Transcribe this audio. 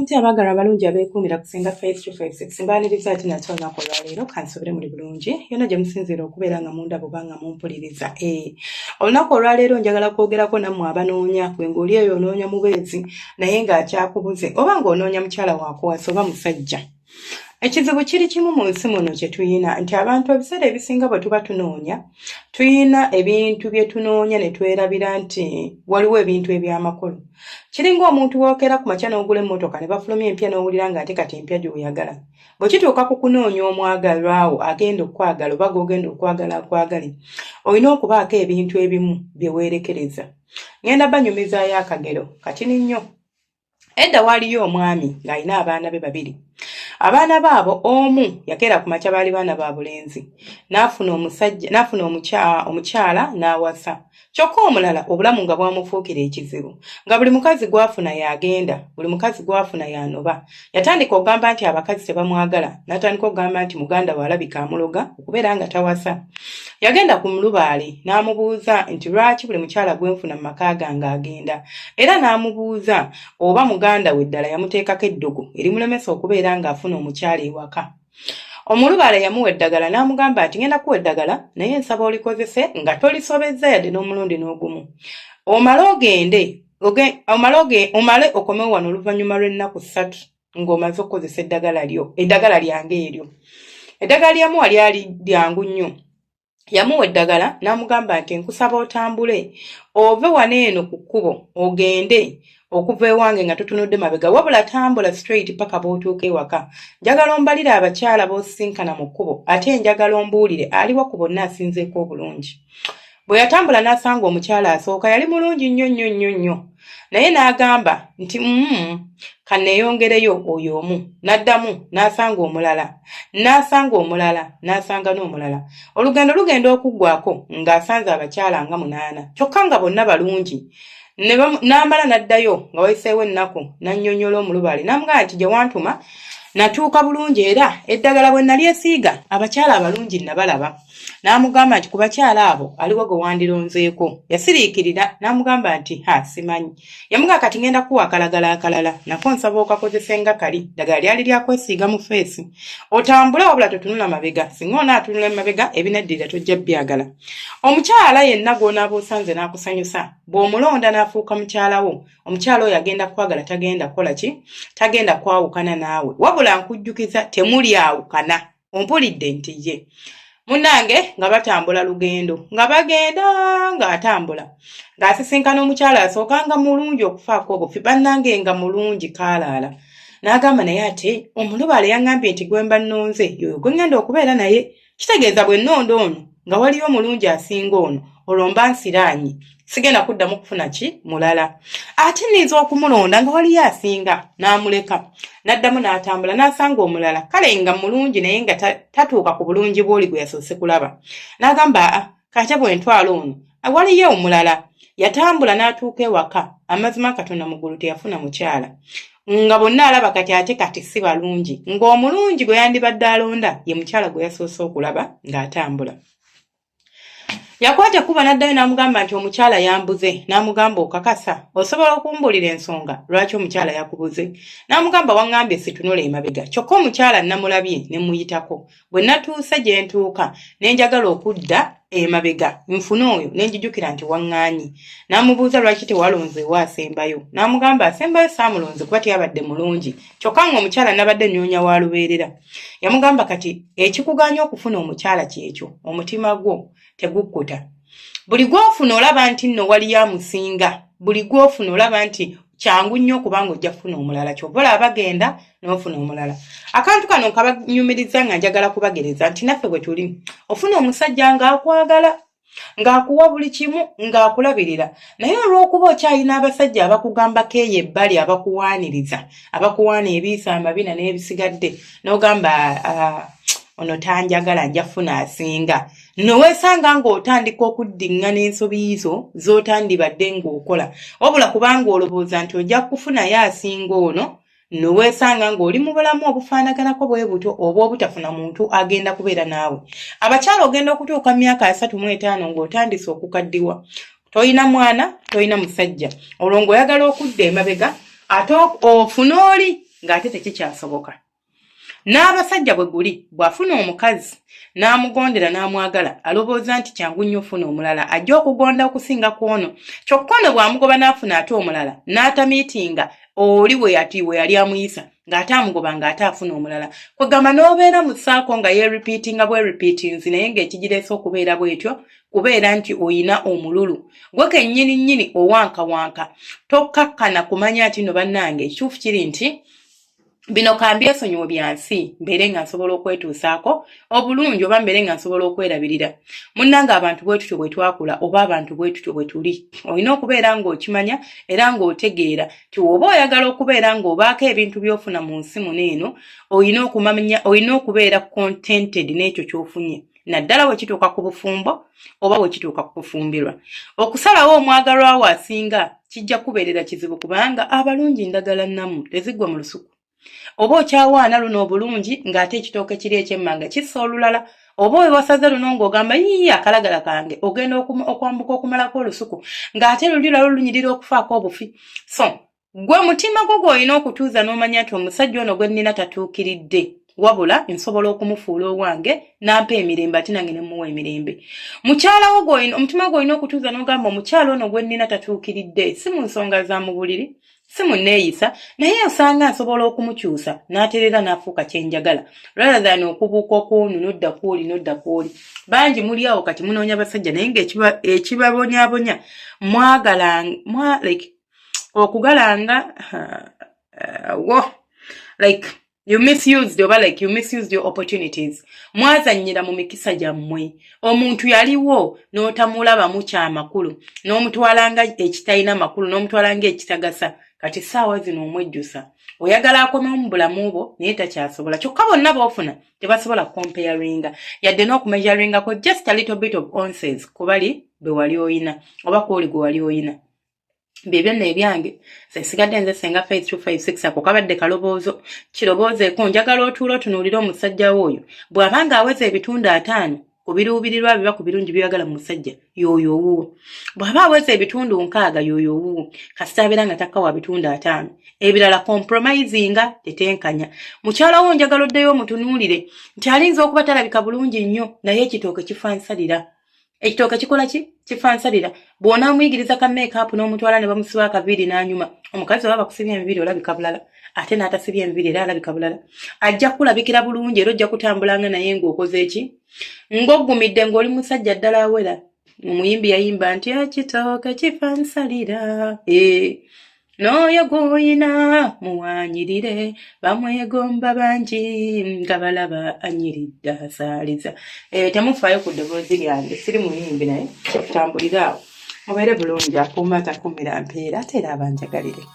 muti abagala abalungi abeekuumira kusinga face to face simbaaniriza ati nakyo olunaku olwaleero kansubire muli bulungi yonna gye musinziira okubeera nga mundaba oba nga mumpuliriza. Olunaku olwaleero njagala kwogerako nammwe abanoonya gwe ng'oli eyo onoonya mubeezi naye ng'akyakubuze oba ng'onoonya mukyala wakuwasa oba musajja. Ekizibu kiri kimu mu nsi muno kye tuyina nti abantu ebiseera ebisinga bwe tuba tunoonya tuyina ebintu bye tunoonya ne twerabira nti waliwo ebintu eby'amakulu. Kiringa omuntu wookera ku makya n'ogula emmotoka ne bafulumya empya n'owulira ng'ate kati empya gy'oyagala. Bwe kituuka ku kunoonya omwagalwawo agenda okwagala oba gw'ogenda okwagala akwagale, olina okubaako ebintu ebimu bye weerekereza. Ngenda banyumizaayo akagero katini nnyo. Edda waaliyo omwami ng'alina abaana be babiri. Abaana baabo omu yakeera ku makya baali baana ba bulenzi. N'afuna omukyala n'awasa. Kyokka omulala obulamu nga bwamufuukira ekizibu. Nga buli mukazi gw'afuna y'agenda, buli mukazi gw'afuna y'anoba. Yatandika okugamba nti abakazi tebamwagala, n'atandika okugamba nti muganda we alabika amuloga okubeera nga tawasa. Yagenda ku mulubaale n'amubuuza nti lwaki buli mukyala gwenfuna mu maka gange agenda. Era n'amubuuza oba muganda we ddala yamuteekako eddogo erimulemesa okubeera ng'afuna omukyala ewaka. Omulubaale yamuwa eddagala n'amugamba nti ngenda kuwa eddagala naye nsaba olikozese nga tolisobezza yadde n'omulundi n'ogumu. Omale okomewo wano oluvannyuma lw'ennaku 3 ng'omaze okukozesa eddagala lyange eryo. Eddagala lyamuwa lyali lyangu nnyo. Yamuwa eddagala n'amugamba nti nkusaba otambule ove wano eno ku kkubo ogende okuva ewange nga tutunudde mabega wabula tambula straight paka bw'otuuka ewaka. Njagala ombalire abakyala b'osisinkana mu kkubo ate njagala ombuulire aliwo ku bonna asinzeeko obulungi. Bwe yatambula n'asanga omukyala asooka yali mulungi nnyo naye n'agamba nti kanneeyongereyo oyo omu. N'addamu n'asanga omulala n'asanga n'omulala. Olugendo lugenda okuggwako ng'asanze abakyala nga 8 kyokka nga bonna balungi. N'amala n'addayo nga wayiseewo ennaku n'annyonnyola omulubaale n'amugamba nti gye wantuma natuuka bulungi era eddagala bwe nalyesiiga abakyala abalungi nabalaba. N'amugamba nti ku bakyala abo aliwo gwe wandironzeeko. Yasiriikirira n'amugamba nti simanyi. Yamugamba kati ngenda kuwa akalagala akalala nako nsaba okakozese nga kali. Ddagala lyali lyakwesiiga mu feesi. Otambule wabula totunula mabega, singa onaatunula emabega ebinaddirira tojja byagala. Omukyala yenna gw'onaaba osanze n'akusanyusa bw'omulonda n'afuuka mukyala wo, omukyala oyo agenda kwagala tagenda kukola ki? Tagenda kwawukana naawe wabula nkujjukiza temuli awukana. Ompulidde nti ye munnange nga batambula lugendo nga bagenda ng'atambula ng'asisinkana omukyala asooka nga mulungi okufaako obufi bannange nga mulungi kaalaala. N'agamba naye ate omulubaale yaŋŋambye nti gwe mba nnonze yoyo gwe ŋŋenda okubeera naye. Kitegeeza bwe nnonda ono nga waliyo omulungi asinga ono olwo mba nsiraanyi sigenda kuddamu kufuna ki mulala. Ate nniza okumulonda nga waliyo asinga n'amuleka. N'addamu n'atambula n'asanga omulala kale nga mulungi naye nga tatuuka ku bulungi bw'oli gwe yasoose kulaba. N'agamba kate bwe ntwala ono waliyo omulala. Yatambula n'atuuka ewaka amazima Katonda muggulu teyafuna mukyala. Nga bonna alaba kati si balungi ng'omulungi gwe yandibadde alonda ye mukyala gwe yasoose okulaba ng'atambula. Yakwata kuba n'addayo n'amugamba nti omukyala yambuze. N'amugamba okakasa osobola okumbulira ensonga lwaki omukyala yakubuze? N'amugamba waŋŋambye situnula emabega kyokka omukyala namulabye ne muyitako. Bwe natuuse gye ntuuka ne njagala okudda emabega nfune oyo ne njijukira nti waŋŋaanyi. N'amubuuza lwaki tewalonzeewo asembayo. N'amugamba asembayo saamulonze kuba teyabadde mulungi kyokka ng'omukyala nabadde nnoonya wa lubeerera. Yamugamba kati ekikuganya okufuna omukyala kyekyo omutima gwo tegukkuta. Buli gw'ofuna olaba nti nno waliyo amusinga. Buli gw'ofuna olaba nti kyangu nnyo kubanga ojja kufuna omulala kyova olaba bagenda n'ofuna omulala. Akantu kano nkabanyumiriza nga njagala kubagereza nti naffe bwe tuli ofuna omusajja ng'akwagala ng'akuwa buli kimu ng'akulabirira naye olw'okuba okyalina abasajja abakugambako eyo ebbali abakuwaaniriza abakuwaana ebiisa amabina n'ebisigadde n'ogamba ono tanjagala nja funa asinga. No weesanga ng'otandika okuddiŋŋana ensobi zo z'otandibadde ng'okola wabula kubanga olowooza nti ojja kufunayo asinga ono no weesanga ng'oli mu bulamu obufaanaganako bwe buto oba obutafuna muntu agenda kubeera naawe. Abakyala ogenda okutuuka mu myaka 35 ng'otandise okukaddiwa. Toyina mwana, toyina musajja. Olwo ng'oyagala okudda emabega ate ofuna oli ng'ate tekikyasoboka. N'abasajja bwe guli bw'afuna omukazi n'amugondera n'amwagala alowooza nti kyangu nnyo ofuna omulala ajja okugonda okusinga ku ono. Kyokka ono bw'amugoba n'afuna ate omulala n'atamiitinga oli we yali amuyisa ng'ate amugoba ng'ate afuna omulala. Kwegamba n'obeera mu ssaako nga yeeripiitinga bweripiitinzi naye ng'ekigireese okubeera bw'etyo kubeera nti oyina omululu. Gwe kennyini owankawanka tokkakkana kumanya nti no bannange ekituufu kiri nti bino kambyesonyiwo byansi mbeere nga nsobola okwetuusaako obulungi oba mbeere nga nsobola okwerabirira. Munnange abantu bwe tutyo bwe twakula oba abantu bwe tutyo bwe tuli. Olina okubeera ng'okimanya era ng'otegeera ti oba oyagala okubeera ng'obaako ebintu by'ofuna mu nsi muno eno olina okubeera contented n'ekyo ky'ofunye. Naddala bwe kituuka ku bufumbo oba bwe kituuka ku kufumbirwa. Okusalawo omwagalwa wo asinga kijja kubeerera kizibu kubanga abalungi ndagala nnamu teziggwa mu lusuku. Oba okyawaana luno obulungi ng'ate ekitooke kiri ekyemmanga kissa olulala. Oba we wasaze luno ng'ogamba akalagala kange ogenda okwambuka okumalako olusuku ng'ate luli lwalo lunyirira okufaako obufi. So gwe mutima gwo gw'olina okutuuza n'omanya nti omusajja ono gwe nnina tatuukiridde. Wabula nsobola okumufuula owange n'ampa emirembe ate nange ne muwa emirembe. Mukyala wo gw'olina omutima gw'olina okutuuza n'ogamba omukyala ono gwe nnina tatuukiridde si mu nsonga za mu buliri si munneeyisa naye osanga nsobola okumukyusa n'aterera n'afuuka kyenjagala rather than okubuuka okwonu nodda kwoli. Bangi muli awo kati munoonya basajja naye ng'ekibabonyaabonya okugalanga you misused your opportunities. Mwazannyira mu mikisa gyammwe. Omuntu yaliwo n'otamulabamu kyamakulu n'omutwalanga ekitalina makulu n'omutwalanga ekitagasa. Kati ssaawa zino omwejjusa oyagala akomewo mu bulamu bwo naye takyasobola. Kyokka bonna b'ofuna tebasobola comparinga yadde n'okumeasuringako just a little bit of ounces ku bali be wali oyina oba kwoli gwe wali oyina. Byebyenna ebyange sigadde nze senga Faith 256 ako kabadde kaloboozo kiroboozeeko njagala otuula otunuulira omusajja w'oyo bw'abanga aweza ebitundu 5 ku biruubirirwa biba ku birungi byagala mu musajja y'oyo owuwo. Bw'aba aweza ebitundu 6 y'oyo owuwo kasita abeera nga takka wa bitundu 5 ebirala compromisinga tetenkanya. Mukyala wo njagala oddeyo omutunuulire nti alinza okuba talabika bulungi nnyo naye ekitooke kifansalira. Ekitooke kikola ki? Kifansalira. Bw'onaamuyigiriza ka make-up n'omutwala ne bamusiba akaviiri n'anyuma omukazi oba bakusibya emibiri olabika bulala ate n'atasibya emibiri era alabika bulala. Ajja kulabikira bulungi era ojja kutambulanga naye ng'okoze eki? Ng'oggumidde ng'oli musajja ddala awera. Omuyimbi yayimba nti ekitooke kifansalira. N'oyo gw'oyina muwaanyirire bamwegomba bangi nga balaba anyiridde asaaliza. Temufaayo ku ddoboozi lyange siri muyimbi naye tutambulira awo. Mubeere bulungi akuuma takumira mpeera ate era abanjagalire.